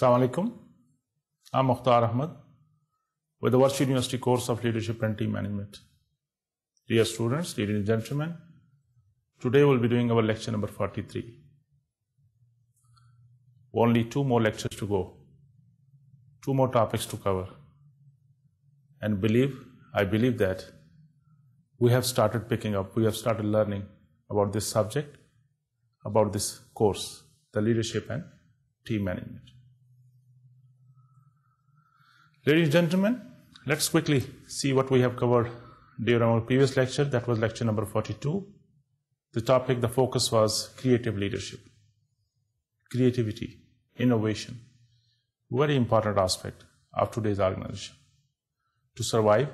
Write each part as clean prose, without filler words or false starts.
Assalamu alaikum. I'm Mukhtar Ahmed with the Virtual University course of Leadership and Team Management. Dear students, ladies and gentlemen, today we'll be doing our lecture number 43. Only 2 more lectures to go, 2 more topics to cover. And I believe that we have started picking up, we have started learning about this subject, about this course, the Leadership and Team Management. Ladies and gentlemen, let's quickly see what we have covered during our previous lecture. That was lecture number 42. The topic, the focus was creative leadership. Creativity, innovation, very important aspect of today's organization. To survive,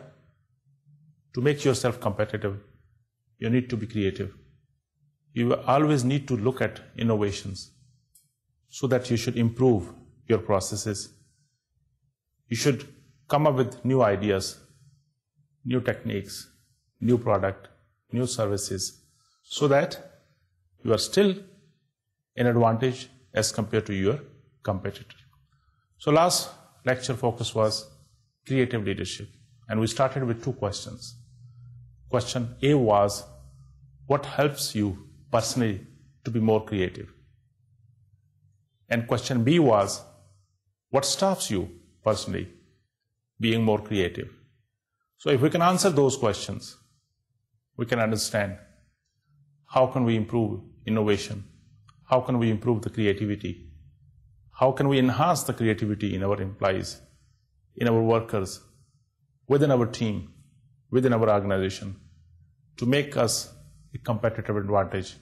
to make yourself competitive, you need to be creative. You always need to look at innovations so that you should improve your processes. You should come up with new ideas, new techniques, new product, new services, so that you are still in advantage as compared to your competitor. So last lecture focus was creative leadership, and we started with 2 questions. Question A was, what helps you personally to be more creative? And question B was, what stops you personally being more creative? So if we can answer those questions, we can understand how can we improve innovation, how can we improve the creativity, how can we enhance the creativity in our employees, in our workers, within our team, within our organization, to make us a competitive advantage,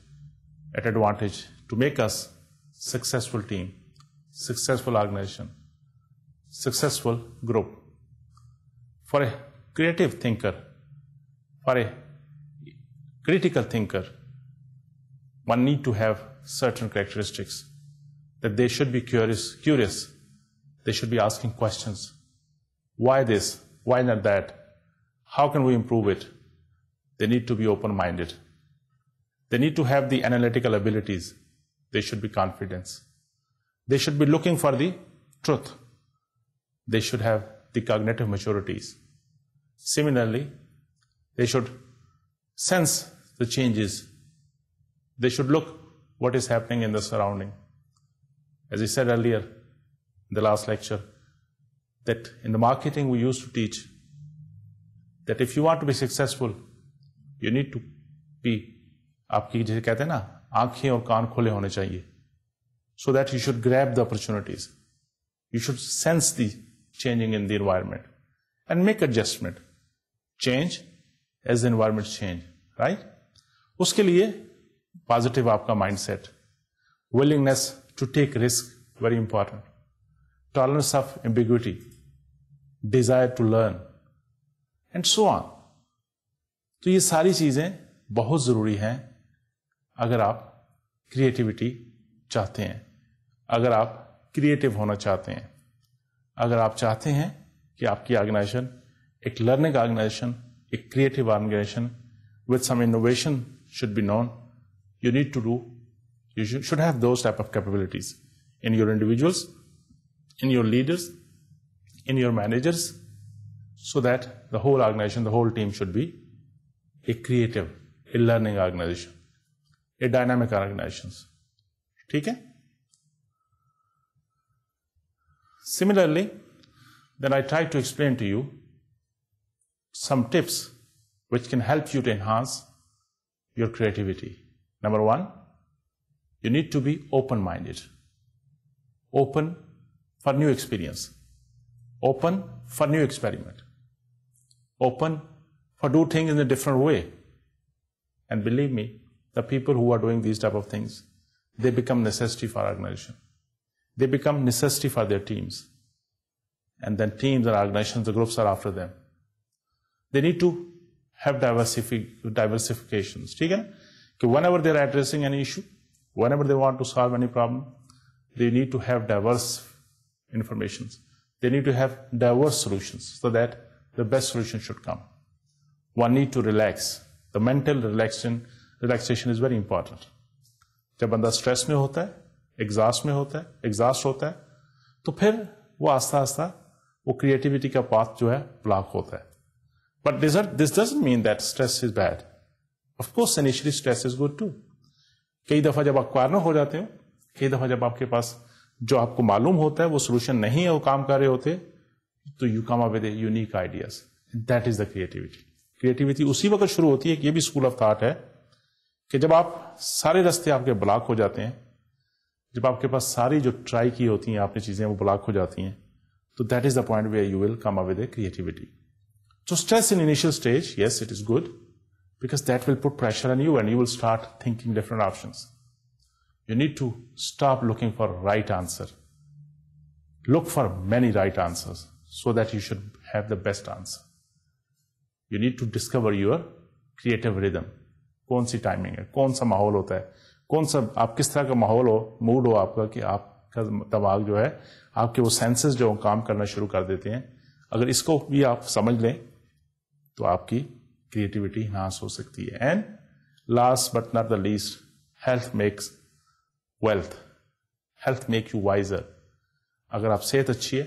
to make us successful team, successful organization, successful group. For a creative thinker, for a critical thinker, one need to have certain characteristics, that they should be curious, they should be asking questions. Why this? Why not that? How can we improve it? They need to be open-minded. They need to have the analytical abilities. They should be confident. They should be looking for the truth. They should have the cognitive maturities. Similarly, they should sense the changes. They should look what is happening in the surrounding. As I said earlier in the last lecture, that in the marketing we used to teach that if you want to be successful, you need to be, आपकी जैसे कहते हैं ना, आंखें और कान खोले होने चाहिए, so that you should grab the opportunities. You should sense the changing in the environment and make adjustment. Change as the environment change, right? उसके लिए positive आपका mindset, willingness to take risk, very important, tolerance of ambiguity, desire to learn, and so on. तो ये सारी चीजें बहुत जरूरी हैं अगर आप क्रिएटिविटी चाहते हैं, अगर आप क्रिएटिव होना चाहते हैं, अगर आप चाहते हैं कि आपकी ऑर्गेनाइजेशन एक लर्निंग ऑर्गेनाइजेशन, एक creative organization with some innovation should be known, you should have those type of capabilities in your individuals, in your leaders, in your managers, so that the whole organization, the whole team should be a creative, a learning organization, a dynamic organization. ठीक है? Similarly, then I try to explain to you some tips which can help you to enhance your creativity. Number 1, you need to be open-minded, open for new experience, open for new experiment, open for do things in a different way. And believe me, the people who are doing these type of things, they become necessity for organization. They become necessity for their teams. And then teams and organizations, the groups are after them. They need to have diversifications. ठीक है ना? कि whenever they are addressing any issue, whenever they want to solve any problem, they need to have diverse informations. They need to have diverse solutions so that the best solution should come. One need to relax. The mental relaxation is very important. जब बंदा stress में होता है, exhaust होता है, तो फिर वो आस्ता आस्ता वो क्रिएटिविटी का पाथ जो है ब्लॉक होता है. But this doesn't mean that stress is bad. Of course initially stress is good too. कई दफा जब आप कॉर्नर हो जाते हो, कई दफा जब आपके पास जो आपको मालूम होता है वो सोल्यूशन नहीं है, वो काम कर रहे होते, तो you come up with unique ideas. That is the creativity. Creativity उसी वक्त शुरू होती है कि ये भी स्कूल ऑफ थॉट है कि जब आप सारे रास्ते आपके ब्लॉक हो जाते हैं, जब आपके पास सारी जो ट्राई की होती हैं आपने चीजें वो ब्लॉक हो जाती हैं, तो that is the point where you will come up with creativity. So stress in initial stage, yes, it is good because that will put pressure on you and you will start thinking different options. You need to stop looking for right answer. Look for many right answers so that you should have the best answer. You need to discover your creative rhythm. कौन सी timing है, कौन सा माहौल होता है, कौन सा आप किस तरह का माहौल हो, मूड हो आपका कि आपका दिमाग जो है, आपके वो सेंसेस जो काम करना शुरू कर देते हैं. अगर इसको भी आप समझ लें तो आपकी क्रिएटिविटी इनहांस हो सकती है. And last but not the least, health makes wealth. Health make you wiser. अगर आप सेहत अच्छी है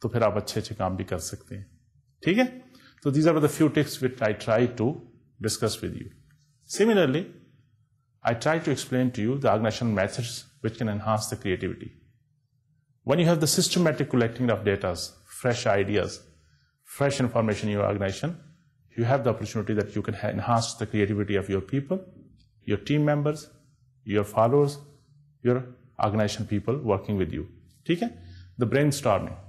तो फिर आप अच्छे अच्छे काम भी कर सकते हैं. ठीक है. तो these are the few tips which I try to discuss with you. Similarly I try to explain to you the organizational methods which can enhance the creativity. When you have the systematic collecting of data, fresh ideas, fresh information in your organization, you have the opportunity that you can enhance the creativity of your people, your team members, your followers, your organization people working with you. Okay? The brainstorming.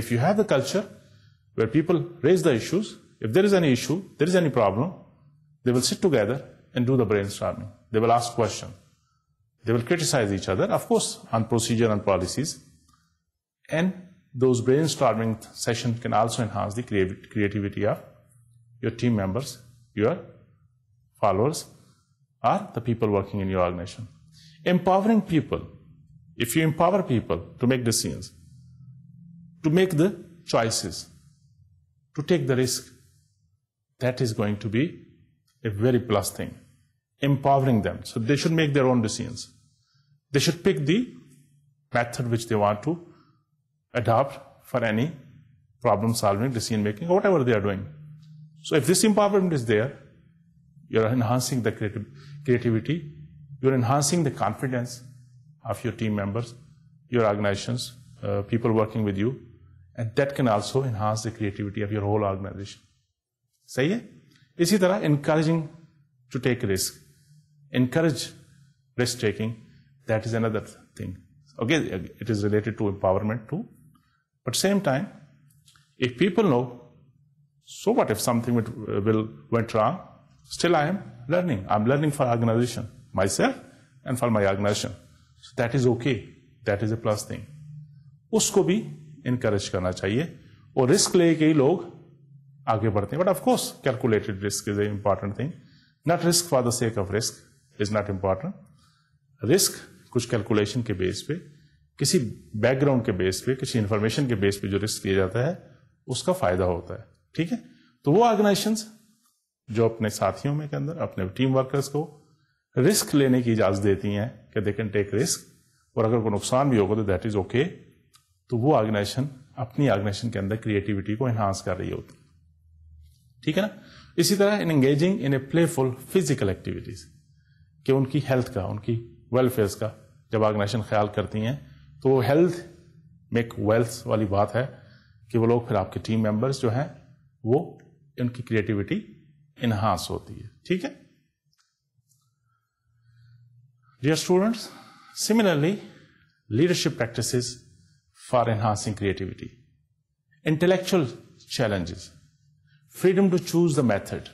If you have the culture where people raise the issues, if there is any issue, there is any problem, they will sit together and do the brainstorming. They will ask questions. They will criticize each other, of course, on procedure and policies. And those brainstorming sessions can also enhance the creativity of your team members, your followers, or the people working in your organization. Empowering people. If you empower people to make decisions, to make the choices, to take the risk, that is going to be a very plus thing. Empowering them. So they should make their own decisions. They should pick the method which they want to adopt for any problem solving, decision making, whatever they are doing. So if this empowerment is there, you're enhancing the creativity, you're enhancing the confidence of your team members, your organizations, people working with you, and that can also enhance the creativity of your whole organization. सही है? इसी तरह encouraging to take risk. Encourage risk taking. That is another thing. Okay, it is related to empowerment too. But same time, if people know, so what if something went wrong? Still I am learning. I'm learning for organization, myself and for my organization. So that is okay. That is a plus thing. उसको भी encourage करना चाहिए और risk लेके ही लोग आगे बढ़ते हैं. But of course, calculated risk is an important thing. Not risk for the sake of risk is not important. Risk कुछ कैलकुलेशन के बेस पे, किसी बैकग्राउंड के बेस पे, किसी इंफॉर्मेशन के बेस पे जो रिस्क किया जाता है उसका फायदा होता है. ठीक है. तो वो ऑर्गेनाइजेशंस जो अपने साथियों में के अंदर अपने टीम वर्कर्स को रिस्क लेने की इजाजत देती हैं कि दे कैन टेक रिस्क, और अगर कोई नुकसान भी होगा तो दैट इज ओके, तो वो ऑर्गेनाइजेशन अपनी ऑर्गेनाइजेशन के अंदर क्रिएटिविटी को एनहांस कर रही होती. ठीक है ना. इसी तरह in engaging in a playful physical activities, कि उनकी हेल्थ का, उनकी वेलफेयर का जब ऑर्गेनाइजेशन ख्याल करती हैं तो वो हेल्थ मेक वेल्थ वाली बात है कि वो लोग फिर आपके टीम मेंबर्स जो हैं वो उनकी क्रिएटिविटी इनहांस होती है. ठीक है. Dear students, similarly leadership practices for enhancing creativity, intellectual challenges, freedom to choose the method,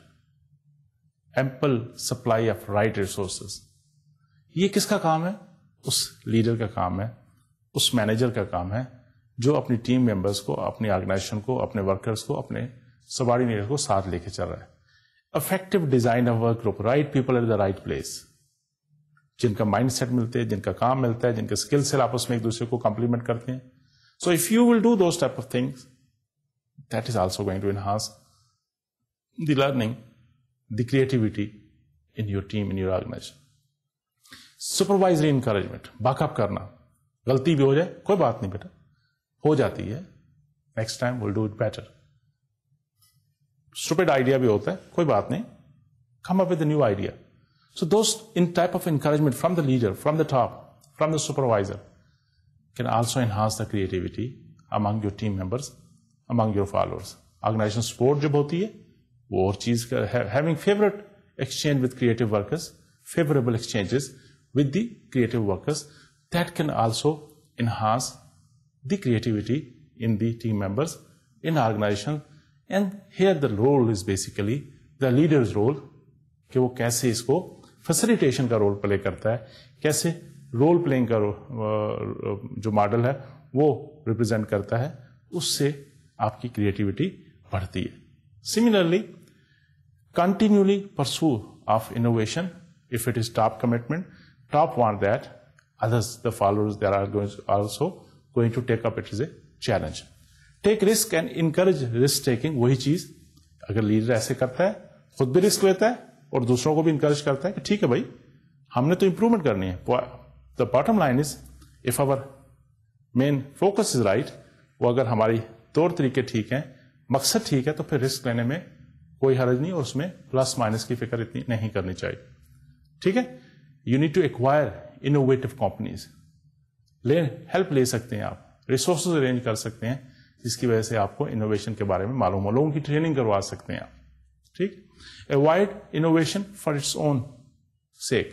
ample supply of right resources. ये किसका काम है? उस लीडर का काम है, उस मैनेजर का काम है जो अपनी टीम मेंबर्स को, अपनी ऑर्गेनाइजेशन को, अपने वर्कर्स को, अपने सबऑर्डिनेटर को साथ लेके चल रहा है. Effective design of work group, right people at the right place, जिनका माइंडसेट मिलते हैं, जिनका काम मिलता है, जिनके स्किल से आपस में एक दूसरे को कॉम्प्लीमेंट करते हैं. So if you will do those type of things, that is also going to enhance the learning, the creativity in your team, in your organization. Supervisory encouragement, backup करना, गलती भी हो जाए कोई बात नहीं बेटा, हो जाती है, next time will do it better. Stupid idea भी होता है, कोई बात नहीं, come up with a new idea. So those in type of encouragement from the leader, from the top, from the supervisor can also enhance the creativity among your team members, among your followers. Organizational support जब होती है वो और चीज का, having favorite exchange with creative workers, favorable exchanges with the creative workers, that can also enhance the creativity in the team members in organization. And here the role is basically the leader's role, कि वो कैसे इसको facilitation का role play करता है, कैसे role playing का जो मॉडल है वो रिप्रेजेंट करता है, उससे आपकी क्रिएटिविटी बढ़ती है। Similarly continually pursue of innovation, if it is top commitment, top want that, others, the followers, they are also going to take up it as a challenge. Take risk and encourage risk taking. वही चीज अगर leader ऐसे करता है, खुद भी risk लेता है और दूसरों को भी इंकरेज करता है कि ठीक है भाई, हमने तो इंप्रूवमेंट करनी है। The bottom line is, if our main focus is right, वो अगर हमारी तौर तरीके ठीक हैं, मकसद ठीक है, तो फिर रिस्क लेने में कोई हर्ज नहीं और उसमें प्लस माइनस की फिक्र इतनी नहीं करनी चाहिए। ठीक है, you need to acquire innovative companies, help ले सकते हैं आप, रिसोर्सेज अरेंज कर सकते हैं जिसकी वजह से आपको इनोवेशन के बारे में मालूम हो, लोगों की ट्रेनिंग करवा सकते हैं आप। ठीक, avoid innovation for its own sec.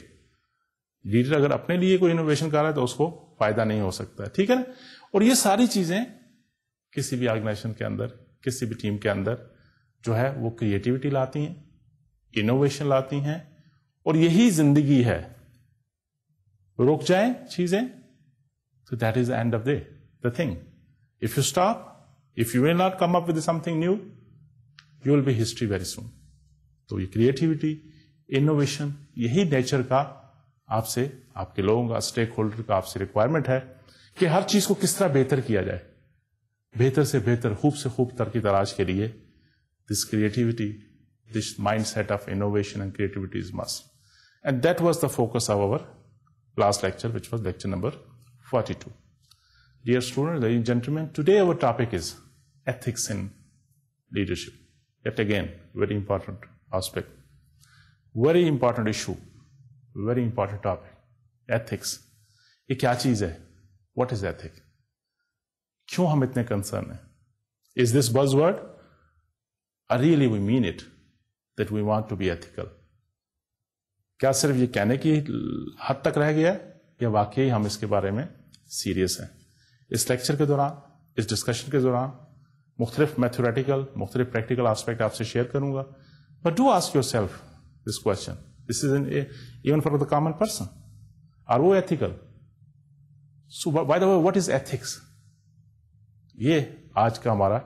Leader अगर अपने लिए कोई इनोवेशन कर रहा है तो उसको फायदा नहीं हो सकता है। ठीक है ना, और ये सारी चीजें किसी भी ऑर्गेनाइजेशन के अंदर, किसी भी टीम के अंदर जो है वो क्रिएटिविटी लाती हैं, इनोवेशन लाती हैं, और यही जिंदगी है। रुक जाएं चीजें तो that is the end of the thing. If you stop, if you will not come up with something new, you will be history very soon. तो ये क्रिएटिविटी, इनोवेशन, यही नेचर का आपसे, आपके लोगों का, स्टेक होल्डर का आपसे रिक्वायरमेंट है कि हर चीज को किस तरह बेहतर किया जाए, बेहतर से बेहतर, खूब से खूब तर की तलाश के लिए this creativity, this mindset of innovation and creativity is must. And that was the focus of our last lecture, which was lecture number 42. Dear students, ladies and gentlemen, today our topic is ethics in leadership. Yet again, very important aspect, very important issue, very important topic. Ethics. ये क्या चीज है? What is ethics? क्यों हम इतने concern हैं? Is this buzzword? Or really we mean it, that we want to be ethical? क्या सिर्फ ये कहने की हद तक रह गया है या वाकई हम इसके बारे में सीरियस हैं? इस लेक्चर के दौरान, इस डिस्कशन के दौरान मुख्तलिफ मैथमेटिकल, मुख्तलिफ प्रैक्टिकल एस्पेक्ट आपसे शेयर करूंगा। But do ask yourself this question, this is even for the common person, are वो ethical? So by the way, what is ethics? ये आज का हमारा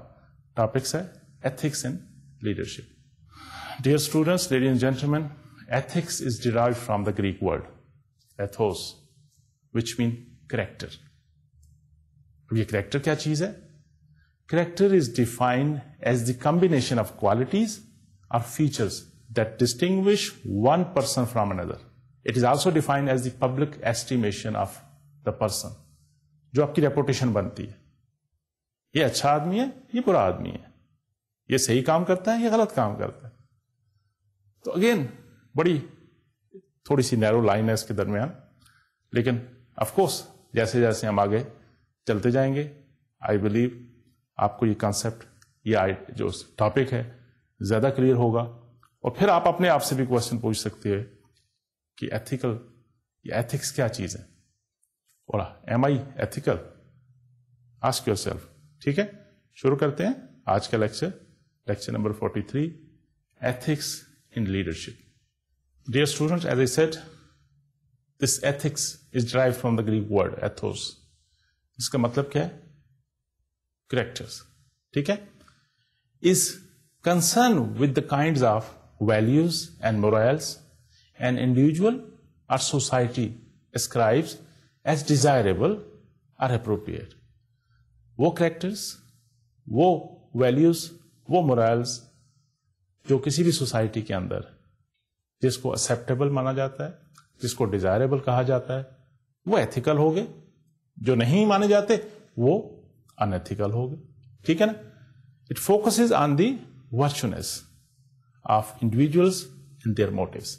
टॉपिक्स है, ethics in leadership. Dear students, ladies and gentleman, ethics is derived from the Greek word ethos, which means character. ये character क्या चीज है? Character is defined as the combination of qualities or features that distinguish one person from another. It is also defined as the public estimation of the person. जो आपकी reputation बनती है, ये अच्छा आदमी है, ये बुरा आदमी है, ये सही काम करता है, ये गलत काम करता है। तो अगेन बड़ी थोड़ी सी नैरो लाइन है इसके दरमियान, लेकिन ऑफ कोर्स जैसे जैसे हम आगे चलते जाएंगे, आई बिलीव आपको ये कॉन्सेप्ट, ये जो टॉपिक है ज्यादा क्लियर होगा, और फिर आप अपने आप से भी क्वेश्चन पूछ सकते हैं कि एथिकल या एथिक्स क्या चीज है, और एम आई एथिकल? Ask yourself. ठीक है, शुरू करते हैं आज का lecture, lecture number 43, ethics in leadership. Dear students, as I said, this ethics is derived from the Greek word ethos. इसका मतलब क्या है? Characters. ठीक है? Is concerned with the kinds of values and morals an individual or society ascribes as desirable or appropriate. वो characters, वो values, वो morals जो किसी भी सोसाइटी के अंदर जिसको एक्सेप्टेबल माना जाता है, जिसको डिजायरेबल कहा जाता है, वो एथिकल हो गए। जो नहीं माने जाते वो अनएथिकल होगी, ठीक है ना. It focuses on the virtuousness of individuals and their motives.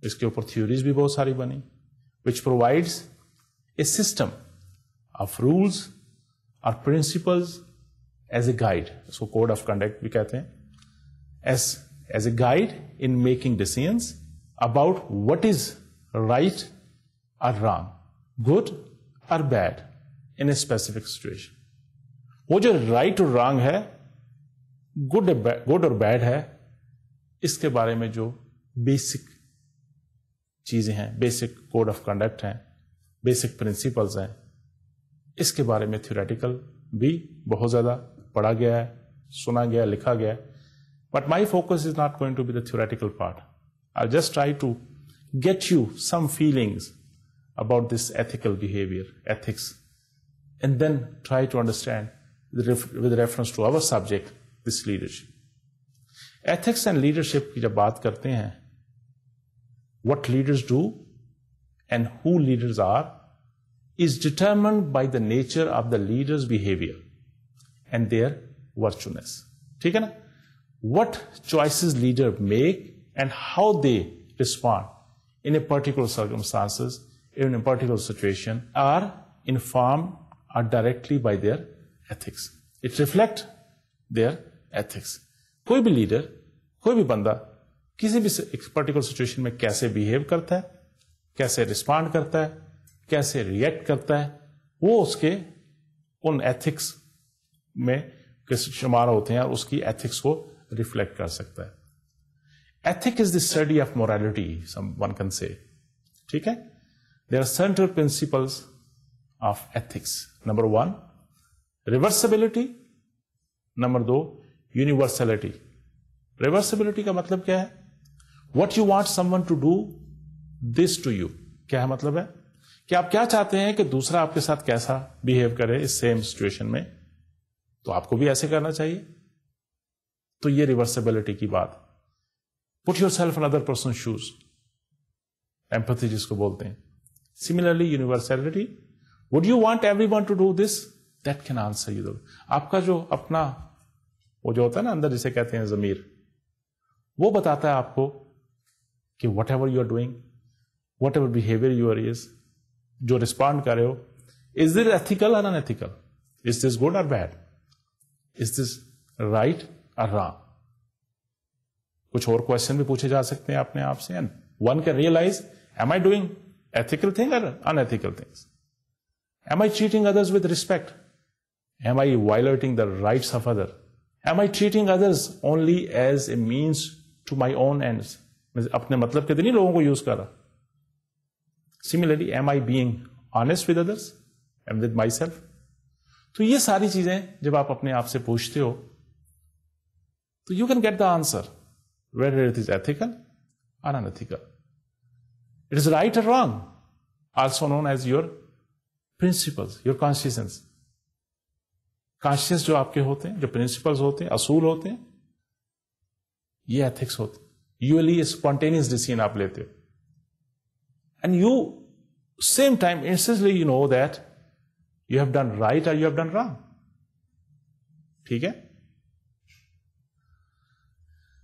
इसके ऊपर थ्योरीज भी बहुत सारी बनी, which provides a system of rules और प्रिंसिपल्स एज ए गाइड. इसको कोड ऑफ कंडक्ट भी कहते हैं. As a guide in making decisions about what is right और रॉन्ग, गुड और bad in a specific situation. वो जो राइट और रॉन्ग है, गुड और बैड है, इसके बारे में जो बेसिक चीजें हैं, बेसिक कोड ऑफ कंडक्ट हैं, बेसिक प्रिंसिपल्स हैं, इसके बारे में थ्योरेटिकल भी बहुत ज्यादा पढ़ा गया है, सुना गया, लिखा गया है. But my focus is not going to be the theoretical part. I just try to get you some feelings about this ethical behavior, ethics, and then try to understand with reference to our subject, this leadership. Ethics and leadership की जब बात करते हैं, what leaders do and who leaders are is determined by the nature of the leader's behavior and their virtuousness. ठीक है ना? What choices leader make and how they respond in a particular circumstances, in a particular situation, are informed or directly by their ethics. It reflects their ethics. कोई भी leader, कोई भी बंदा किसी भी पर्टिकुलर सिचुएशन में कैसे बिहेव करता है, कैसे रिस्पॉन्ड करता है, कैसे रिएक्ट करता है, वो उसके उन एथिक्स में शुमार होते हैं और उसकी एथिक्स को रिफ्लेक्ट कर सकता है. Ethic is the study of morality, one can say. ठीक है? There are central principles of ethics. Number 1, reversibility. Number 2, universality. Reversibility का मतलब क्या है? What you want someone to do this to you. क्या है मतलब है? कि आप क्या चाहते हैं कि दूसरा आपके साथ कैसा बिहेव करे इस सेम सिचुएशन में, तो आपको भी ऐसे करना चाहिए. तो ये रिवर्सिबिलिटी की बात. Put yourself in other person's shoes. Empathy जिसको बोलते हैं. Similarly, universality. Would you want everyone to do this? That can answer you. आपका जो अपना वो जो होता है ना अंदर, जिसे कहते हैं ज़मीर, वो बताता है आपको कि whatever you are doing, whatever behavior you are is, जो रिस्पॉन्ड कर रहे हो, is this ethical or unethical? Is this good or bad? Is this right or wrong? कुछ और क्वेश्चन भी पूछे जा सकते हैं अपने आप से. And one can realise, am I doing ethical thing और unethical things? Am I treating others with respect? Am I violating the rights of other? Am I treating others only as a means to my own ends? अपने मतलब के लिए नहीं लोगों को use कर रहा. Similarly, am I being honest with others and with my self? तो ये सारी चीजें जब आप अपने आप से पूछते हो, तो you can get the answer whether it is ethical or unethical. It is right or wrong, also known as your principles, your conscience. Conscience जो आपके होते हैं, जो principles होते हैं, असूल होते हैं, ये ethics होते हैं. Usually spontaneous decision आप लेते हो. And you, same time, instantly you know that you have done right or you have done wrong. ठीक है?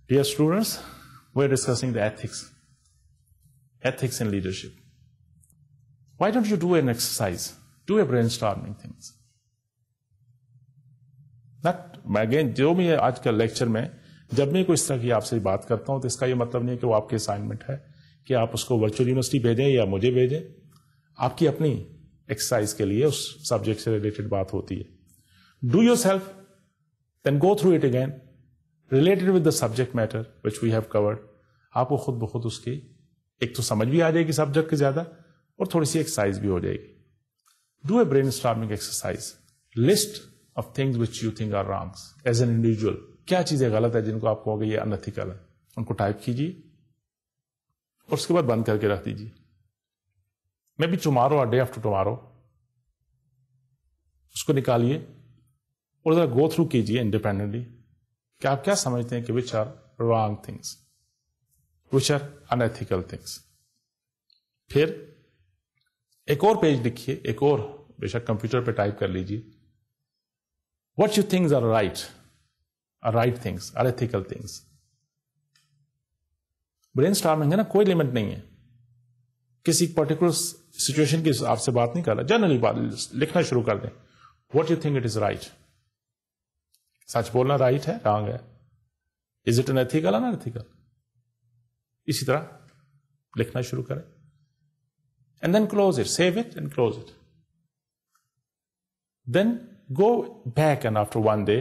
Dear students, we're discussing the ethics in leadership. Why don't you do an exercise? Do a brainstorming things. Again, जो भी आज का lecture में जब मैं कोई इस तरह की आपसे बात करता हूं, तो इसका ये मतलब नहीं कि वो आपकी असाइनमेंट है कि आप उसको वर्चुअल यूनिवर्सिटी भेजें या मुझे भेजें. आपकी अपनी एक्सरसाइज के लिए उस सब्जेक्ट से रिलेटेड बात होती है. Do yourself, then go through it again, related with the subject matter which we have covered. आपको खुद ब खुद उसकी एक तो समझ भी आ जाएगी सब्जेक्ट की ज्यादा, और थोड़ी सी एक्सरसाइज भी हो जाएगी. Do a brainstorming exercise. List of things which you think are wrongs as an individual. क्या चीजें गलत है जिनको आप कहोगे ये अनएथिकल है, उनको टाइप कीजिए और उसके बाद बंद करके रख दीजिए. मे बी टुमारो और डे आफ्टर टुमारो उसको निकालिए और जरा गो थ्रू कीजिए इंडिपेंडेंटली कि आप क्या समझते हैं कि which are wrong things, which are unethical things. फिर एक और पेज लिखिए, एक और बेशक कंप्यूटर पे टाइप कर लीजिए, what you think are right things, are ethical things. Brainstorming है ना, कोई लिमिट नहीं है, किसी पर्टिकुलर सिचुएशन की आपसे बात नहीं कर रहा, जनरली बात लिखना शुरू कर दें. What you think it is right. सच बोलना राइट है, रॉन्ग है, इज इट एन एथिकल और अनएथिकल. इसी तरह लिखना शुरू करें, and then close it, save it and close it. Then go back and after one day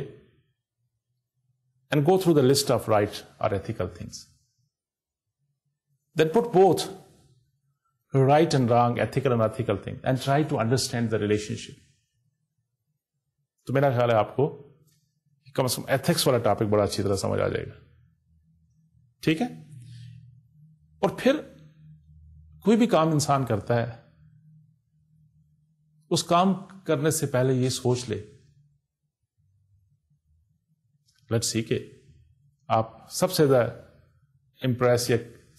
and go through the list of right or ethical things. Then put both right and wrong, ethical and unethical things, and try to understand the relationship. तो मेरा ख्याल है आपको कम से कम ethics वाला topic बड़ा अच्छी तरह समझ आ जाएगा. ठीक है. और फिर कोई भी काम इंसान करता है, उस काम करने से पहले ये सोच ले, लेट्स सी के आप सबसे ज्यादा इंप्रेस या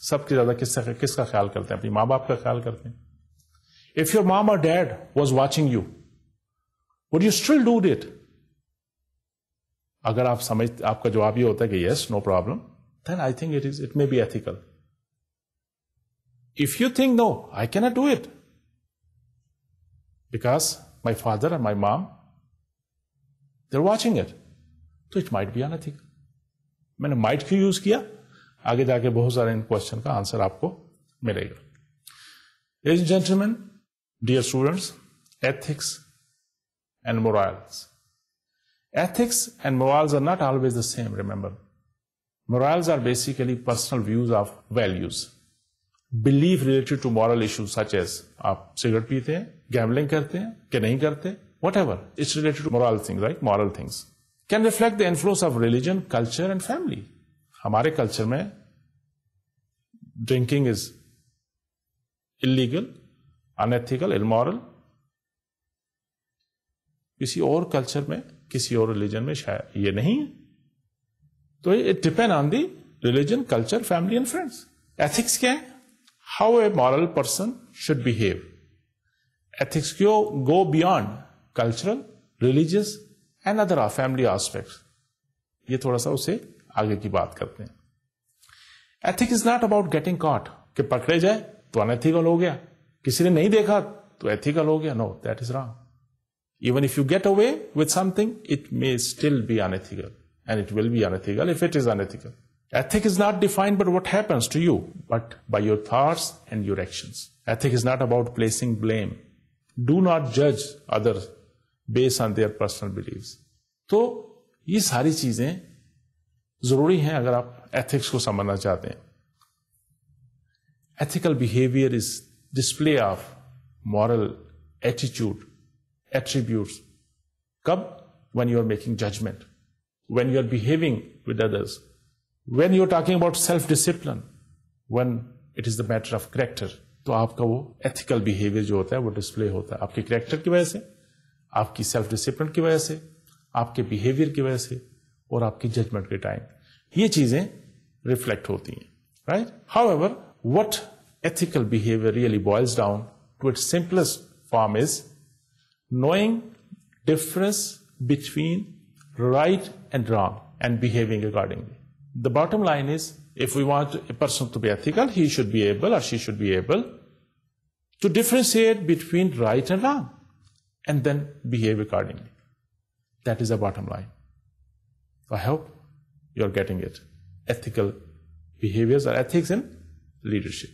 सबसे ज्यादा किसका ख्याल करते हैं? अपनी मां बाप का ख्याल करते हैं. इफ योर मॉम और dad was watching you, would you still do it? अगर आप आपका जवाब ये होता है कि yes, no problem, then I think it may be ethical. If you think no, I can not do it because my father and my mom, they're watching it, so it might be unethical. मैंने might क्यों use किया, आगे जाके बहुत सारे इन question का answer आपको मिलेगा. Ladies and gentlemen, dear students, ethics and morals. Ethics and morals are not always the same, remember. Morals are basically personal views of values. Belief related to moral issues such as आप cigarette पीते हैं, gambling करते हैं कि नहीं करते, whatever, it's related to moral things, right? Moral things can reflect the influence of religion, culture and family. हमारे culture में drinking is illegal, unethical, immoral. किसी और कल्चर में, किसी और रिलीजन में शायद ये नहीं है. तो it depend on the religion, culture, family and friends. Ethics क्या है? How a moral person should behave. Ethics go beyond cultural, religious and other family aspects. ये थोड़ा सा उसे आगे की बात करते हैं. Ethics is not about getting caught. कि पकड़े जाए तो अनएथिकल हो गया, किसी ने नहीं देखा तो एथिकल हो गया. No, that is wrong. Even if you get away with something, it may still be unethical, and it will be unethical if it is unethical. Ethic is not defined by what happens to you, but by your thoughts and your actions. Ethic is not about placing blame. Do not judge others based on their personal beliefs. तो ये सारी चीजें जरूरी हैं अगर आप ethics को समझना चाहते हैं. Ethical behavior is display of moral attitude, attributes. कब? When you are making judgment, when you are behaving with others, when you're talking about self-discipline, when it is the matter of character, तो आपका वो ethical behavior जो होता है वो display होता है आपके character की वजह से, आपकी self-discipline की वजह से, आपके behavior की वजह से और आपकी judgment के time. ये चीजें reflect होती हैं, right? However, what ethical behavior really boils down to its simplest form is knowing difference between right and wrong and behaving accordingly. The bottom line is, if we want a person to be ethical, he should be able or she should be able to differentiate between right and wrong and then behave accordingly. That is the bottom line. I hope you're getting it. Ethical behaviors or ethics in leadership.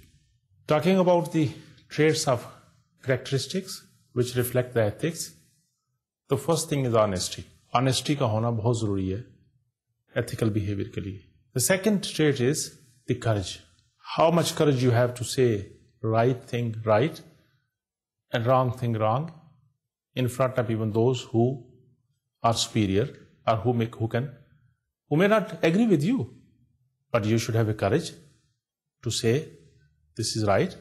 Talking about the traits of characteristics which reflect the ethics, the first thing is honesty. Honesty का होना बहुत जरूरी है ethical behavior के लिए. The second trait is the courage. How much courage you have to say right thing right and wrong thing wrong in front of even those who are superior or who may not agree with you, but you should have a courage to say this is right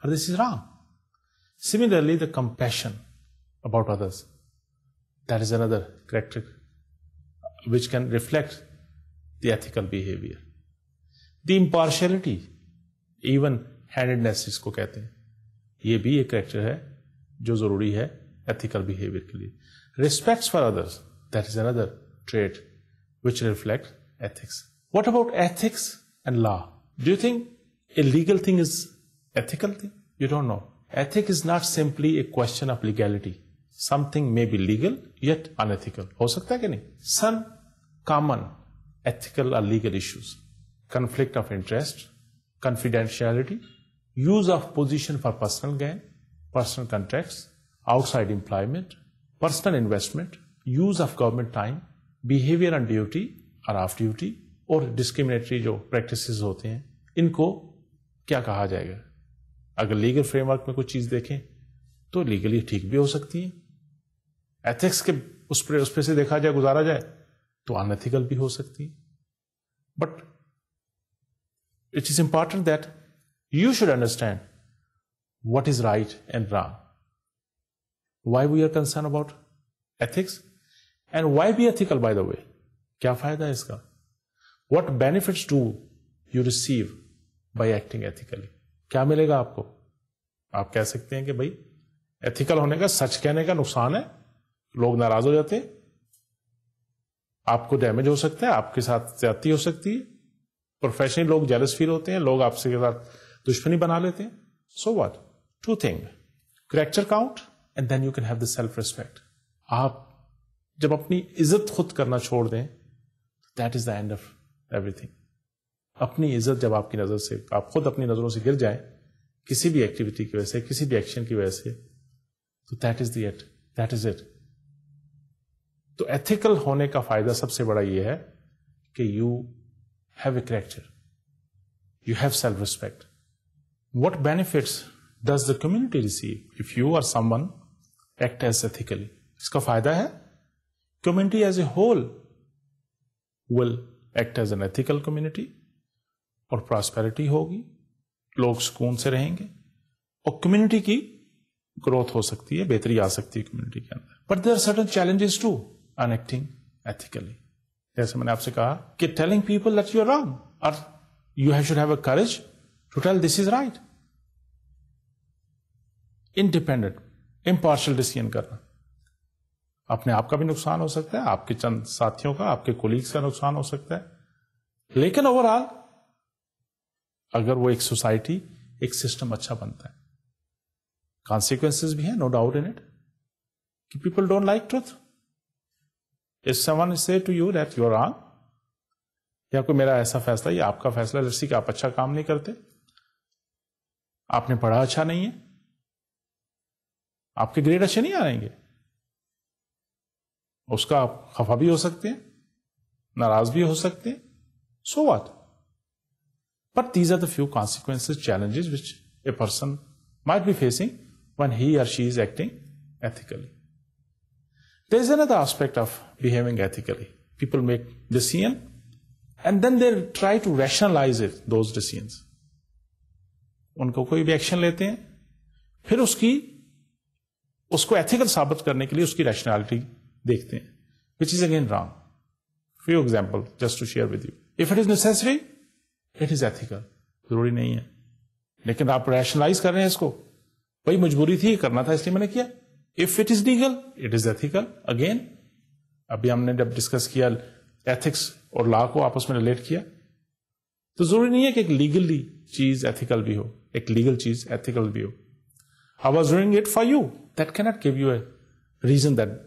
or this is wrong. Similarly, the compassion about others, that is another character which can reflect the ethical behavior. The impartiality, even handedness इसको कहते हैं, ये भी एक character है जो जरूरी है ethical behavior के लिए. Respect for others, That is another trait which reflects ethics. What about ethics and law? Do you think a legal thing is ethical thing? You don't know. Ethics is not simply a question of legality. Something may be legal yet unethical. हो सकता है कि नहीं? Some common ethical or legal issues: conflict of interest, confidentiality, use of position for personal gain, personal contracts, outside employment, personal investment, use of government time, behavior on duty or off duty, और discriminatory जो practices होते हैं, इनको क्या कहा जाएगा? अगर legal framework में कुछ चीज देखें तो लीगली ठीक भी हो सकती है, एथिक्स के उस पे से देखा जाए, गुजारा जाए तो अनएथिकल भी हो सकती है. But it is important that you should understand what is right and wrong, why we are concern about ethics and why be ethical. By the way, क्या फायदा है इसका? What benefits do you receive by acting ethically? क्या मिलेगा आपको? आप कह सकते हैं कि भाई एथिकल होने का, सच कहने का नुकसान है, लोग नाराज हो जाते हैं, आपको डैमेज हो सकता है, आपके साथ ज्यादती हो सकती है, प्रोफेशनली लोग जेलस फील होते हैं, लोग आपसे के साथ दुश्मनी बना लेते हैं. So what? Two thing: character count and then you can have the self respect. आप जब अपनी इज्जत खुद करना छोड़ दें, that is the end of everything. अपनी इज्जत जब आपकी नजर से, आप खुद अपनी नजरों से गिर जाए किसी भी एक्टिविटी की वजह से, किसी भी एक्शन की वजह से, तो that is the it, that is it. तो एथिकल होने का फायदा सबसे बड़ा यह है कि you have a character, you have self respect. What benefits does the community receive if you are someone act as ethically? इसका फायदा है community as a whole will act as an ethical community, और prosperity होगी, लोग सुकून से रहेंगे, और कम्युनिटी की ग्रोथ हो सकती है, बेहतरी आ सकती है कम्युनिटी के अंदर. But there are certain challenges to on acting ethically. जैसे मैंने आपसे कहा कि telling people that you are wrong, और you should have a courage to tell this is right. Independent impartial decision करना. अपने आप का भी नुकसान हो सकता है, आपके चंद साथियों का, आपके कोलीग्स का नुकसान हो सकता है, लेकिन ओवरऑल अगर वो एक सोसाइटी, एक सिस्टम अच्छा बनता है, कॉन्सिक्वेंसेस भी है, नो डाउट इन इट, कि people don't like truth. If someone say to you that you are wrong, या कोई मेरा ऐसा फैसला, ये आपका फैसला, जैसे कि आप अच्छा काम नहीं करते, आपने पढ़ा अच्छा नहीं है, आपके ग्रेड अच्छे नहीं आएंगे, उसका आप खफा भी हो सकते हैं, नाराज भी हो सकते हैं. So what? But these are the few consequences, challenges which a person might be facing when he or she is acting ethically. There is another aspect of behaving ethically. People make decisions and then they try to rationalize it, those decisions. उनको कोई भी action लेते हैं, फिर उसको ethical साबित करने के लिए उसकी रैशनैलिटी देखते हैं, which is again wrong. Few examples just to share with you. If it is necessary, it is ethical. जरूरी नहीं है, लेकिन आप रैशनलाइज कर रहे हैं इसको, भाई मजबूरी थी, करना था इसलिए मैंने किया. If it is legal, it is ethical. Again, अभी हमने जब डिस्कस किया एथिक्स और लॉ को आपस में रिलेट किया, तो जरूरी नहीं है कि एक लीगली चीज एथिकल भी हो, एक लीगल चीज एथिकल भी हो. I was doing it for you, that can not give you a reason that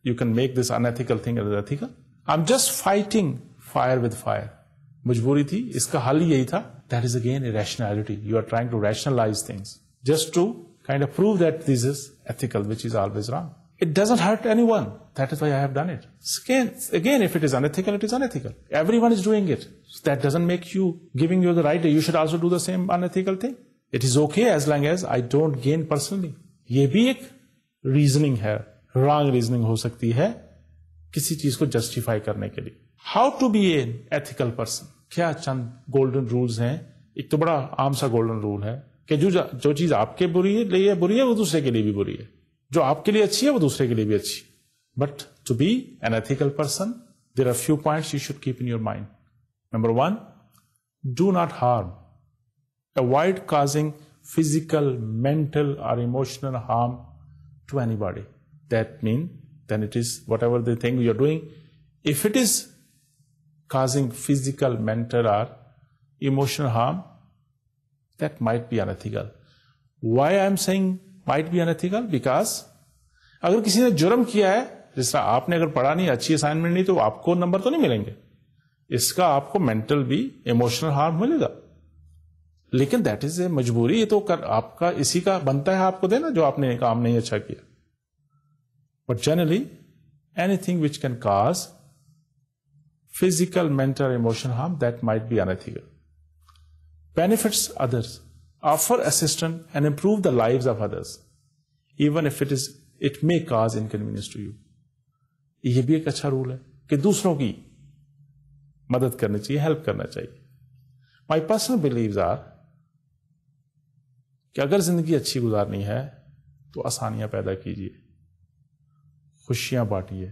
you can make this unethical thing as ethical. I am just fighting fire with fire. मजबूरी थी, इसका हल यही था. That is again a rationality. You are trying to rationalize things just to kind of prove that this is ethical, which is always wrong. It doesn't hurt anyone. That is why I have done it. Again, if it is unethical, it is unethical. Everyone is doing it. That doesn't make you, giving you the right, you should also do the same unethical thing. It is okay as long as I don't gain personally. ये भी एक reasoning है, wrong reasoning हो सकती है किसी चीज को justify करने के लिए. How to be an ethical person? क्या चंद golden rules हैं? एक तो बड़ा आम सा golden rule है कि जो चीज आपके लिए बुरी है, वो दूसरे के लिए भी बुरी है. जो आपके लिए अच्छी है वो दूसरे के लिए भी अच्छी. But to be an ethical person, there are few points you should keep in your mind. Number 1, do not harm. Avoid causing physical, mental और emotional harm to anybody. That mean then it is whatever the thing you're doing. If it is causing physical, mental or emotional harm, that might be unethical. Why I am saying might be unethical? Because अगर किसी ने जुर्म किया है, जिस तरह आपने अगर पढ़ा नहीं, अच्छी असाइनमेंट नहीं, तो आपको नंबर तो नहीं मिलेंगे, इसका आपको मेंटल भी इमोशनल हार्म मिलेगा. लेकिन दैट इज ए मजबूरी, ये तो आपका इसी का बनता है आपको देना जो आपने काम नहीं अच्छा किया. But generally anything which can cause physical, mental, emotional harm, that might be unethical. Benefits others, offer assistance and improve the lives of others even if it may cause inconvenience to you. ये भी एक अच्छा rule है कि दूसरों की मदद करनी चाहिए, हेल्प करना चाहिए. माई पर्सनल बिलीव्स आर कि अगर जिंदगी अच्छी गुजारनी है तो आसानियां पैदा कीजिए, खुशियां बांटिए,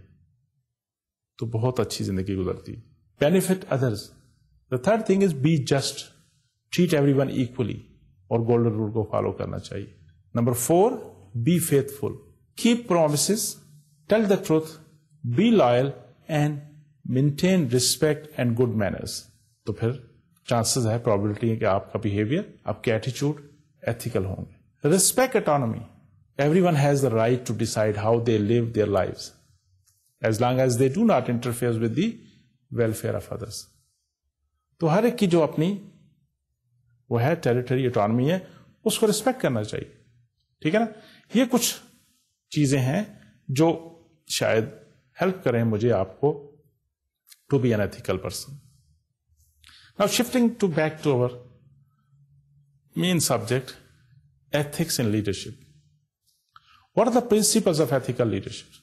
तो बहुत अच्छी जिंदगी गुजरती है. Benefit others. The third thing is be just, treat everyone equally, और गोल्डन रूल को फॉलो करना चाहिए. Number 4, be faithful, keep promises, tell the truth, be loyal and maintain respect and good manners. तो फिर चांसेस है, probability है कि आपका बिहेवियर, आपके एटीट्यूड एथिकल होंगे. Respect autonomy. Everyone has the right to decide how they live their lives as long as they do not interfere with the welfare of others. तो हर एक की जो अपनी वो है टेरिटरी, ऑटोनॉमी है, उसको रिस्पेक्ट करना चाहिए. ठीक है ना. ये कुछ चीजें हैं जो शायद हेल्प करें मुझे, आपको, to be an ethical person. Now shifting back to our main subject, ethics in leadership. What are the principles of ethical leadership?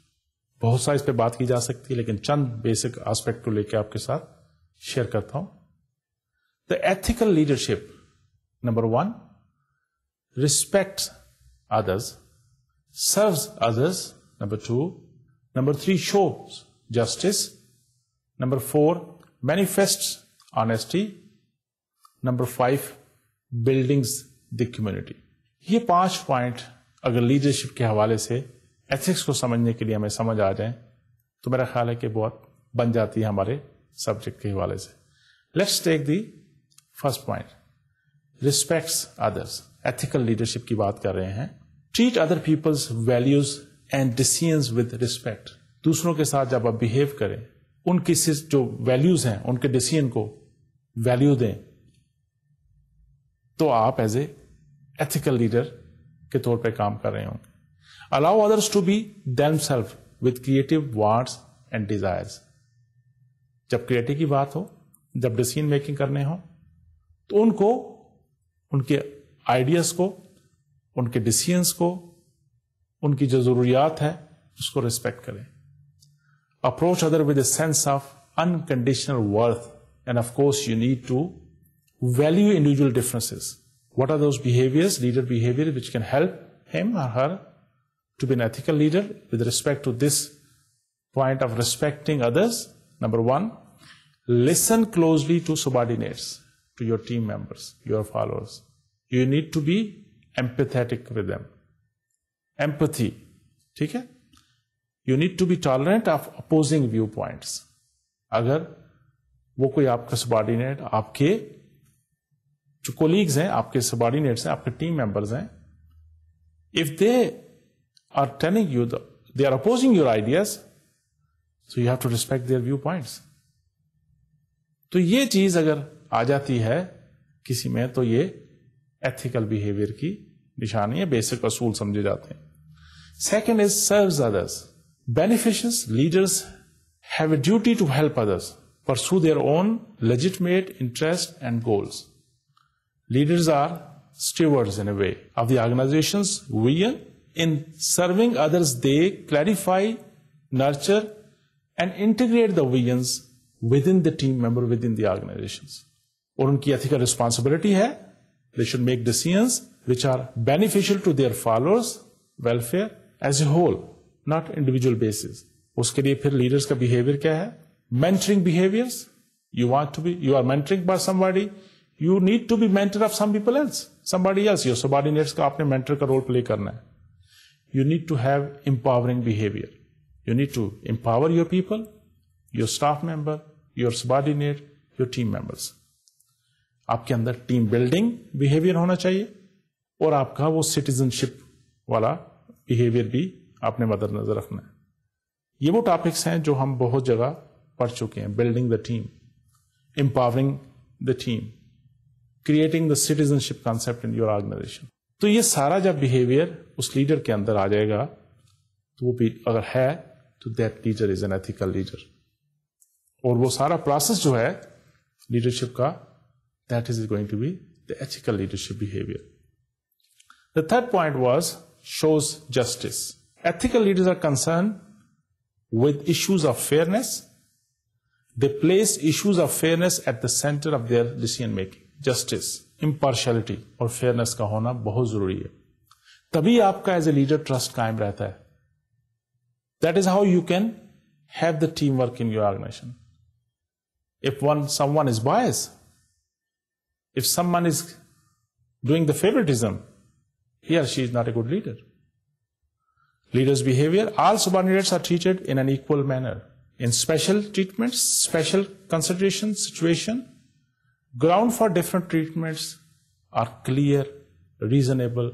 बहुत सारी इस पे बात की जा सकती है, लेकिन चंद बेसिक एस्पेक्ट को लेकर आपके साथ शेयर करता हूं. The ethical leadership, number 1, respects others, serves others, number 2, number 3, shows justice, number 4, manifests honesty, number 5, buildings the community. ये 5 पॉइंट अगर लीडरशिप के हवाले से एथिक्स को समझने के लिए हमें समझ आ जाए तो मेरा ख्याल है कि बहुत बन जाती है हमारे सब्जेक्ट के हवाले से. Let's take the first point, respects others. Ethical leadership की बात कर रहे हैं. Treat other peoples values and decisions with respect. दूसरों के साथ जब आप बिहेव करें, उनकी जो वैल्यूज हैं, उनके डिसीजन को वैल्यू दें, तो आप एज ए एथिकल लीडर के तौर पे काम कर रहे होंगे. Allow others to be themselves with creative wants and desires. जब क्रिएटिव की बात हो, जब डिसीजन मेकिंग करने हो, तो उनको, उनके आइडियाज को, उनके डिसीजंस को, उनकी जो जरूरियात है उसको रिस्पेक्ट करें. Approach others with a sense of unconditional worth, and of course you need to value individual differences. What are those behaviors, leader behaviors, which can help him or her to be an ethical leader with respect to this point of respecting others? Number 1, listen closely to subordinates, to your team members, your followers. You need to be empathetic with them. Empathy, ठीक है. You need to be tolerant of opposing viewpoints. अगर वो कोई आपका subordinate, आपके जो colleagues हैं, आपके सबॉर्डिनेट्स हैं, आपके टीम मेंबर्स हैं, if they are telling you they are opposing your ideas, so you have to respect their viewpoints. तो ये चीज अगर आ जाती है किसी में, तो ये एथिकल बिहेवियर की निशानी है, बेसिक असूल समझे जाते हैं. Second is serves others. Beneficious leaders have a duty to help others pursue their own legitimate interests and goals. Leaders are stewards in a way of the organization's vision. In serving others, they clarify, nurture, and integrate the visions within the team member, within the organizations. और उनकी ethical responsibility है, they should make decisions which are beneficial to their followers' welfare as a whole, not individual basis. उसके लिए फिर leaders का behaviour क्या है? Mentoring behaviours. you are mentoring by somebody, you need to be mentor of some people else, somebody else. your subordinates का आपने mentor का role play करना है. you need to have empowering behavior. You need to empower your people, your staff member, your subordinate, your team members. आपके अंदर team building behaviour होना चाहिए और आपका वो सिटीजनशिप वाला बिहेवियर भी आपने मद्देनजर रखना है. ये वो टॉपिक्स हैं जो हम बहुत जगह पढ़ चुके हैं. Building the team, empowering the team, creating the citizenship concept in your organisation. तो ये सारा जब बिहेवियर उस लीडर के अंदर आ जाएगा तो वो भी अगर है तो that leader is an ethical leader. और वो सारा प्रोसेस जो है लीडरशिप का, that is going to be the ethical leadership behaviour. The third point was shows justice. Ethical leaders are concerned with issues of fairness. They place issues of fairness at the center of their decision making. Justice, impartiality और fairness का होना बहुत जरूरी है. तभी आपका as a leader trust कायम रहता है. That is how you can have the teamwork in your organization. If someone is biased, if someone is doing the favoritism, he or she is not a good leader. Leader's behavior, all subordinates are treated in an equal manner. In special treatments, special consideration, situation, ground for different treatments are clear, reasonable,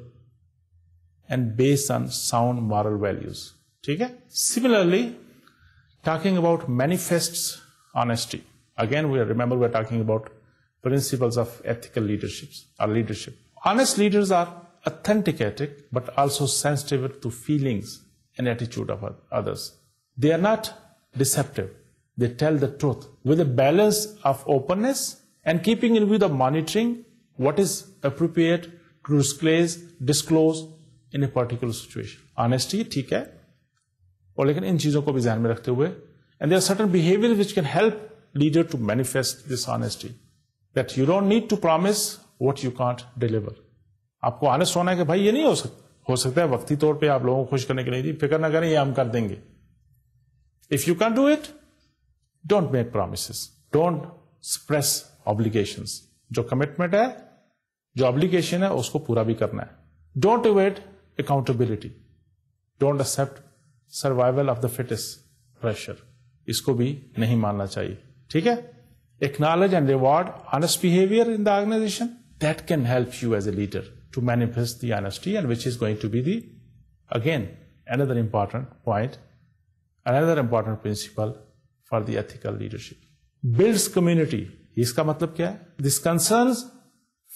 and based on sound moral values. Okay? Similarly, talking about manifests honesty. Again, remember we're talking about principles of ethical leadership. Honest leaders are authenticated but also sensitive to feelings and attitude of others. They are not deceptive. They tell the truth with a balance of openness and keeping in view the monitoring what is appropriate to disclose in a particular situation. Honesty ठीक है, और लेकिन इन चीजों को भी ध्यान में रखते हुए, and there are certain behaviors which can help leader to manifest this honesty. That you don't need to promise what you can't deliver. आपको ऑनेस्ट होना है कि भाई ये नहीं हो सकता है वक्ती तौर पे आप लोगों को खुश करने के लिए, फिक्र ना करें, ये हम कर देंगे. If you can do it, don't make promises, don't express obligations. जो कमिटमेंट है, जो ऑब्लिगेशन है, उसको पूरा भी करना है. Don't avoid accountability, don't accept survival of the fittest pressure. इसको भी नहीं मानना चाहिए. ठीक है? Acknowledge and reward honest behaviour in the organisation. That can help you as a leader to manifest the honesty, and which is going to be again, another important point, another important principle for the ethical leadership. Builds community. इसका मतलब क्या है? This concerns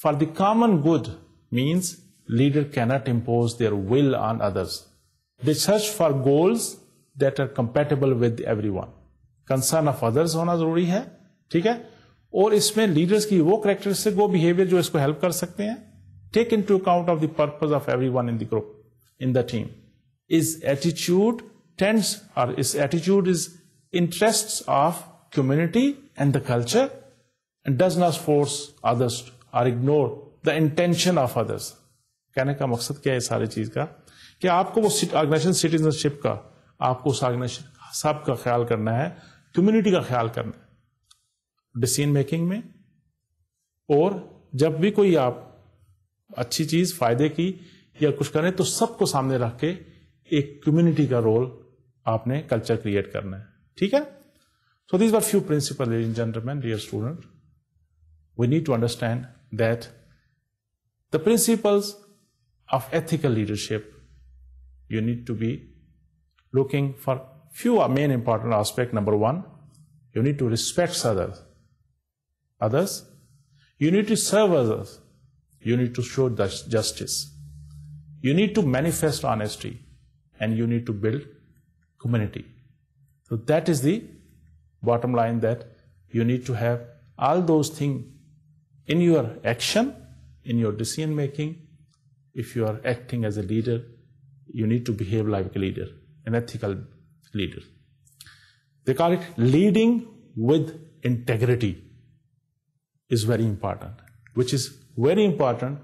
for the common good means leader cannot impose their will on others. They search for goals that are compatible with everyone. Concern of others होना जरूरी है. ठीक है? और इसमें लीडर्स की वो कैरेक्टरिस्टिक, वो बिहेवियर जो इसको हेल्प कर सकते हैं. Take into account of the purpose of everyone in the group, in the team. Is attitude is interests of community and the culture and does not force others और ignore the intention of others. कहने का मकसद क्या है सारी चीज का, कि आपको वो ऑर्गेनाइजेशन सिटीजनशिप का, आपको उस ऑर्गेनाइजेशन सब का ख्याल करना है, कम्युनिटी का ख्याल करना है डिसीजन मेकिंग में. और जब भी कोई आप अच्छी चीज फायदे की या कुछ करें तो सबको सामने रख के एक कम्युनिटी का रोल आपने कल्चर क्रिएट करना है. ठीक है? So these were few principle, ladies and gentleman, dear student. We need to understand that the principles of ethical leadership, you need to be looking for few main important aspects. Number one, you need to respect others. You need to serve others. You need to show justice. You need to manifest honesty, and you need to build community. So that is the bottom line, that you need to have all those things in your action, in your decision making. If you are acting as a leader, you need to behave like a leader, an ethical leader. They call it leading with integrity is very important, which is very important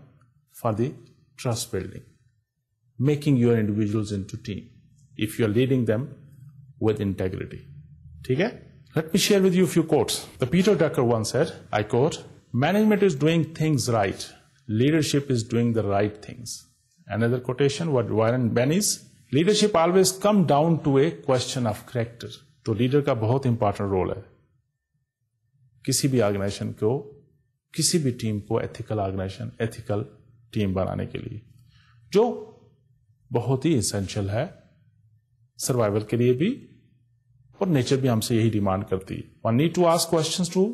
for the trust building, making your individuals into team, if you are leading them with integrity. Okay? Let me share with you a few quotes. The Peter Drucker once said, I quote, "Management is doing things right. Leadership is doing the right things." Another quotation, what Warren Bennis, leadership always come down to a question of character. तो leader का बहुत important role है किसी भी organisation को, किसी भी team को एथिकल ऑर्गेनाइजेशन, एथिकल टीम बनाने के लिए, जो बहुत ही इसेंशियल है सर्वाइवल के लिए भी, और नेचर भी हमसे यही डिमांड करती है। One need to ask questions to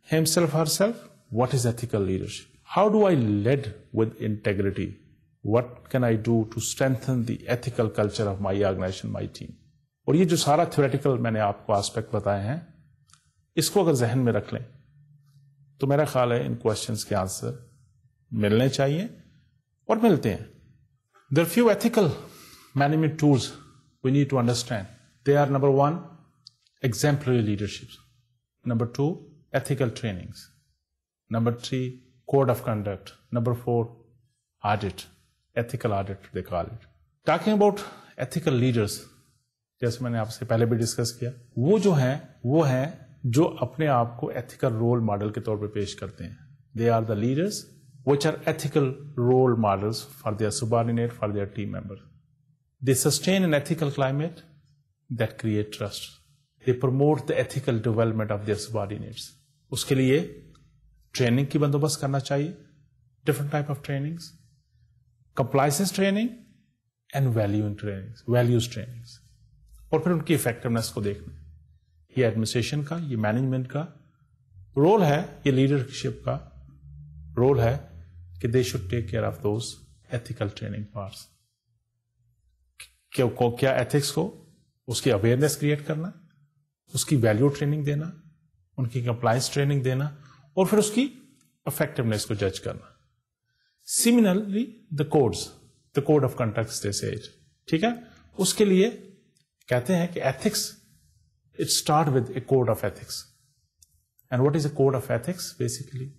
himself, herself, what is ethical leadership, how do I lead with integrity, what can I do to strengthen the ethical culture of my organisation, my team. और ये जो सारा theoretical मैंने आपको aspect बताए हैं, इसको अगर जहन में रख लें तो मेरा ख्याल है इन क्वेश्चंस के आंसर मिलने चाहिए और मिलते हैं। There few ethical management tools we need to understand. They are number 1 exemplary leadership, number 2 ethical trainings, number 3 code of conduct, number 4 audit, ethical audit they call it. Talking about ethical leaders, जैसे मैंने आपसे पहले भी discuss किया, वो है जो अपने आप को एथिकल रोल मॉडल के तौर पे पेश करते हैं। They are the leaders which are ethical role models for their subordinate, for their team members. They sustain an ethical climate that create trust. They promote the ethical development of their subordinates. उसके लिए training की बंदोबस्त करना चाहिए, different type of trainings, compliance training and values trainings, और फिर उनकी effectiveness को देखना। ये एडमिनिस्ट्रेशन का, ये मैनेजमेंट का रोल है, ये लीडरशिप का रोल है कि they should take care of those ethical training parts. क्या एथिक्स को, उसकी अवेयरनेस क्रिएट करना, उसकी वैल्यू ट्रेनिंग देना, उनकी कंप्लायंस ट्रेनिंग देना, और फिर उसकी इफेक्टिवनेस को जज करना। Similarly the code of conduct they say, ठीक है, उसके लिए कहते हैं कि ethics it start with a code of ethics. And what is a code of ethics? Basically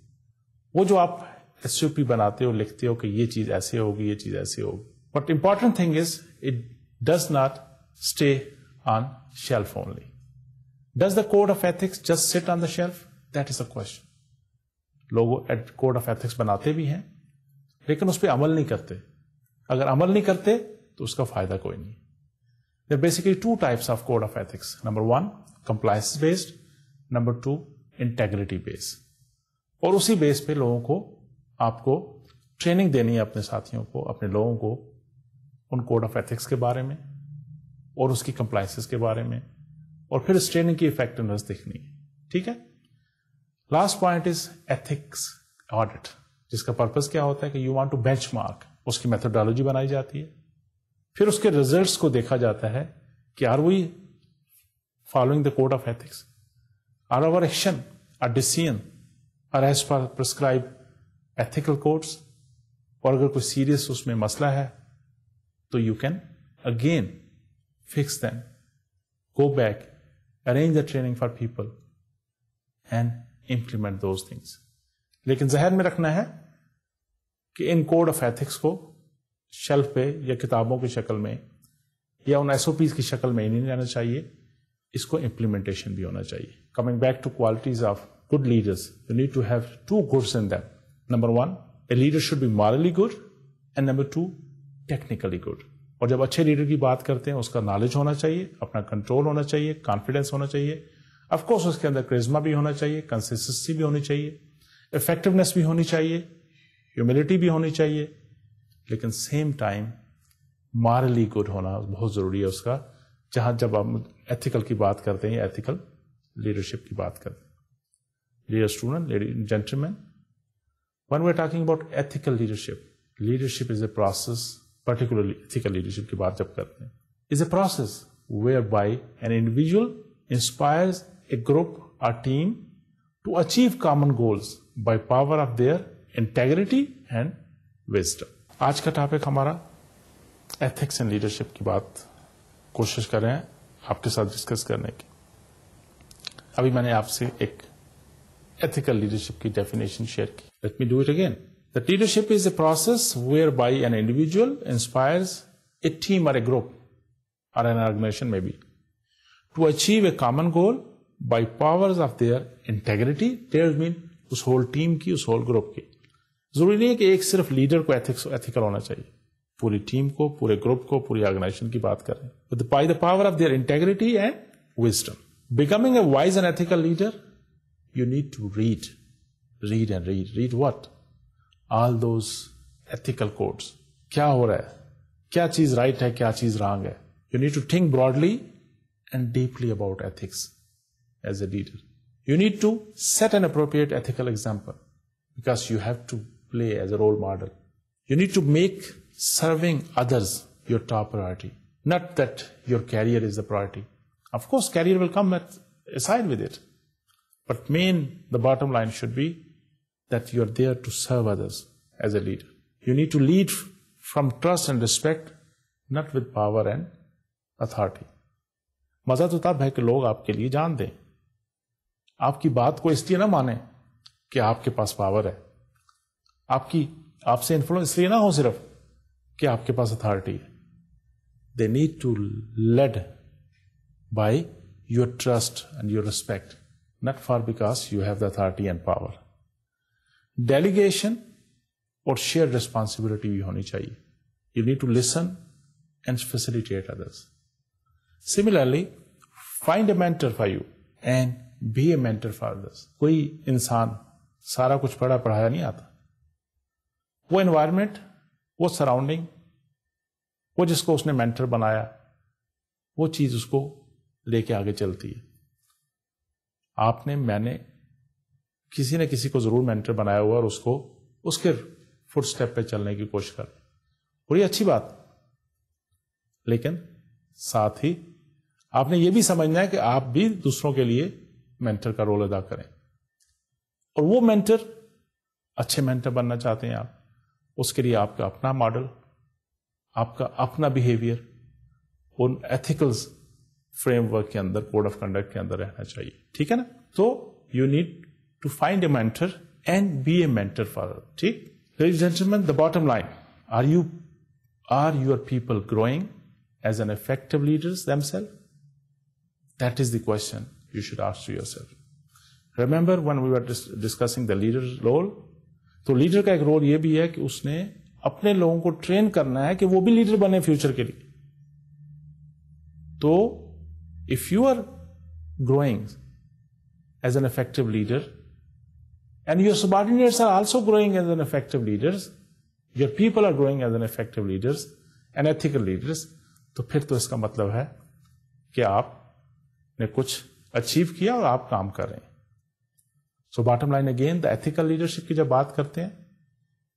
वो जो आप एसओपी बनाते हो, लिखते हो कि ये चीज ऐसे होगी, ये चीज ऐसे होगी, but important thing is it does not stay on shelf only. Does the code of ethics just sit on the shelf? That is a question. लोग कोड ऑफ एथिक्स बनाते भी हैं लेकिन उस पर अमल नहीं करते। अगर अमल नहीं करते तो उसका फायदा कोई नहीं। There are basically 2 types of code of ethics. Number 1, compliance based. Number 2, integrity based. और उसी बेस पे लोगों को, आपको ट्रेनिंग देनी है, अपने साथियों को, अपने लोगों को उन कोड ऑफ एथिक्स के बारे में और उसकी कंप्लायंसेस के बारे में, और फिर इस ट्रेनिंग की इफेक्टिवनेस देखनी है। ठीक है। Last point is ethics audit, जिसका पर्पस क्या होता है कि यू वांट टू बेंचमार्क, उसकी मेथोडोलॉजी बनाई जाती है, फिर उसके रिजल्ट्स को देखा जाता है कि are we following the code of ethics, are our action, are decision are as per prescribe ethical codes, और अगर कोई सीरियस उसमें मसला है तो you can again fix them, go back, arrange the training for people and implement those things. लेकिन जहन में रखना है कि इन कोड ऑफ एथिक्स को शेल्फ पे या किताबों की शक्ल में या उन एसओपीज की शक्ल में ही नहीं रहना चाहिए, इसको इंप्लीमेंटेशन भी होना चाहिए। Coming back to qualities of good leaders, you need to have 2 goods in them. Number 1, a leader should be morally good, and number 2, technically good. और जब अच्छे लीडर की बात करते हैं, उसका नॉलेज होना चाहिए, अपना कंट्रोल होना चाहिए, कॉन्फिडेंस होना चाहिए, ऑफ कोर्स उसके अंदर करिश्मा भी होना चाहिए, कंसिस्टेंसी भी होनी चाहिए, इफेक्टिवनेस भी होनी चाहिए, ह्यूमिलिटी भी होनी चाहिए, लेकिन सेम टाइम मॉरली गुड होना बहुत जरूरी है उसका। जहां जब हम एथिकल की बात करते हैं, एथिकल लीडरशिप की बात करते हैं, dear student, ladies and gentleman, when we are talking about ethical leadership, leadership is a process, particularly ethical leadership की बात जब करते हैं, is a process whereby an individual inspires a group or team to achieve common goals by power of their integrity and wisdom. आज का topic हमारा ethics and leadership की बात कोशिश कर रहे हैं आपके साथ डिस्कस करने की। अभी मैंने आपसे एक ethical leadership की डेफिनेशन शेयर की। Let me do it again. That leadership is a process whereby an individual inspires a team or a group or an organization maybe to achieve a common goal by powers of their integrity. There mean उस whole team की, उस whole group की। जरूरी नहीं है कि एक सिर्फ लीडर को एथिकल होना चाहिए। पूरी टीम को, पूरे ग्रुप को, पूरी ऑर्गेनाइजेशन की बात कर रहे हैं. By the power of their integrity and wisdom. Becoming a wise and ethical leader, you need to read and read. Read what? All those ethical codes. क्या हो रहा है? क्या चीज right है, क्या चीज wrong है? You need to think broadly and deeply about ethics as a leader. You need to set an appropriate ethical example because you have to play as a role model. You need to make serving others your top priority. Not that your career is the priority. Of course, career will come aside with it. But the bottom line should be that you're there to serve others as a leader. You need to lead from trust and respect, not with power and authority. मजा तो तब है कि लोग आपके लिए जान दें, आपकी बात को इसलिए ना माने कि आपके पास पावर है, आपसे इन्फ्लुएंस इसलिए ना हो सिर्फ कि आपके पास अथॉरिटी है. They need to lead by your trust and your respect. Not for because you have the authority and power. Delegation और shared responsibility भी होनी चाहिए. You need to listen and facilitate others. Similarly, find a mentor for you and be a mentor for others. कोई इंसान सारा कुछ पढ़ाया नहीं आता. वो environment, वो surrounding, वो जिसको उसने mentor बनाया, वो चीज उसको लेके आगे चलती है. मैंने किसी न किसी को जरूर मेंटर बनाया हुआ और उसको उसके फुट स्टेप पे चलने की कोशिश कर. और ये अच्छी बात, लेकिन साथ ही आपने ये भी समझना है कि आप भी दूसरों के लिए मेंटर का रोल अदा करें. और वो मेंटर, अच्छे मेंटर बनना चाहते हैं आप, उसके लिए आपका अपना मॉडल, आपका अपना बिहेवियर उन एथिकल्स फ्रेमवर्क के अंदर, कोड ऑफ कंडक्ट के अंदर रहना चाहिए. ठीक है ना? तो you need to find a mentor and be a mentor for. ठीक. Ladies and gentleman, the bottom line, are your people growing as an effective leaders themselves? That is the question you should ask to yourself. Remember when we were discussing the leader role, तो leader का एक role यह भी है कि उसने अपने लोगों को ट्रेन करना है कि वो भी लीडर बने फ्यूचर के लिए. तो if you are growing as an effective leader and your subordinates are also growing as an effective leaders, your people are growing as an effective leaders and ethical leaders, तो फिर तो इसका मतलब है कि आपने कुछ अचीव किया और आप काम कर रहे हैं. So bottom line again, the ethical leadership की जब बात करते हैं,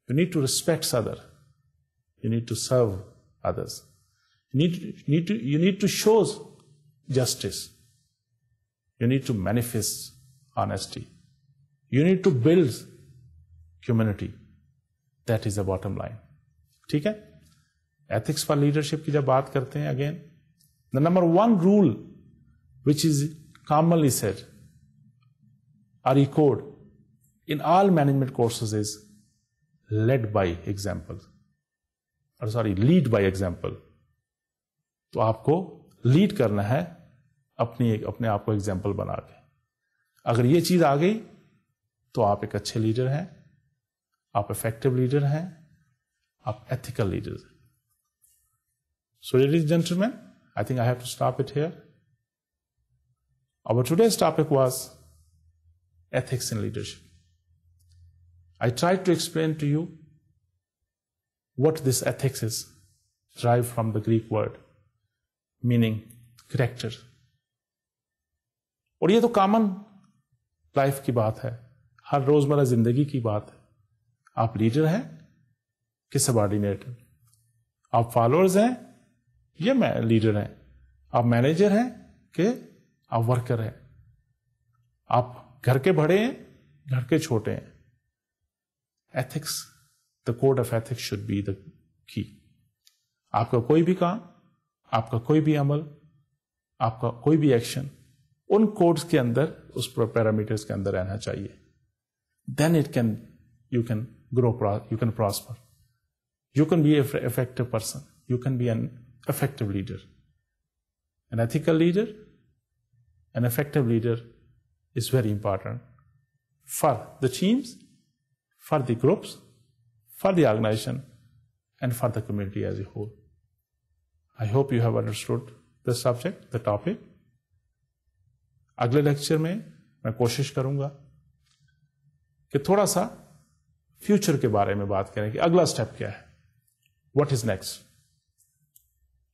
you need to respect others, you need to serve others, you need to show justice. You need to manifest honesty. You need to build community. That is the bottom line. ठीक है? Ethics for leadership की जब बात करते हैं, again, the number one rule which is commonly said or echoed in all management courses is lead by example. Lead by example. तो आपको lead करना है अपने आप को एग्जाम्पल बना के. अगर ये चीज आ गई तो आप एक अच्छे लीडर हैं, आप इफेक्टिव लीडर हैं, आप एथिकल लीडर हैं. So ladies and gentleman, I think I have to stop it here. Our today's topic was ethics in leadership. I tried to explain to you what this ethics is, derived from the Greek word meaning character. और ये तो common life की बात है, हर रोजमर्रा जिंदगी की बात है. आप लीडर हैं कि सबऑर्डिनेट हैं, आप फॉलोअर्स हैं या लीडर हैं, आप मैनेजर हैं कि आप वर्कर हैं, आप घर के बड़े हैं, घर के छोटे हैं. Ethics, the code of ethics should be the key. आपका कोई भी काम, आपका कोई भी अमल, आपका कोई भी एक्शन उन कोड्स के अंदर, उस पैरामीटर्स के अंदर रहना चाहिए. Then you can grow, you can prosper, you can be an effective person, you can be an effective leader. An ethical leader, an effective leader is very important for the teams, for the groups, for the organization, and for the community as a whole. I hope you have understood the subject, the topic. अगले lecture में मैं कोशिश करूंगा कि थोड़ा सा future के बारे में बात करें कि अगला स्टेप क्या है, व्हाट इज नेक्स्ट.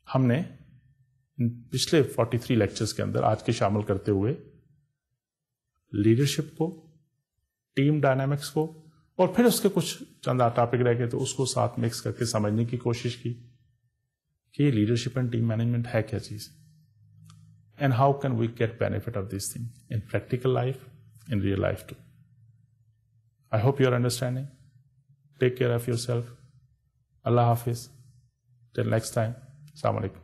हमने पिछले 43 लेक्चर्स के अंदर आज के शामिल करते हुए लीडरशिप को, टीम डायनामिक्स को, और फिर उसके कुछ चंद टॉपिक रह गए तो उसको साथ मिक्स करके समझने की कोशिश की कि लीडरशिप एंड टीम मैनेजमेंट है क्या चीज, and how can we get benefit of this thing in practical life, in real life too. I hope you are understanding. Take care of your self. अल्लाह हाफिज. Till next time. अस्सलाम वालेकुम.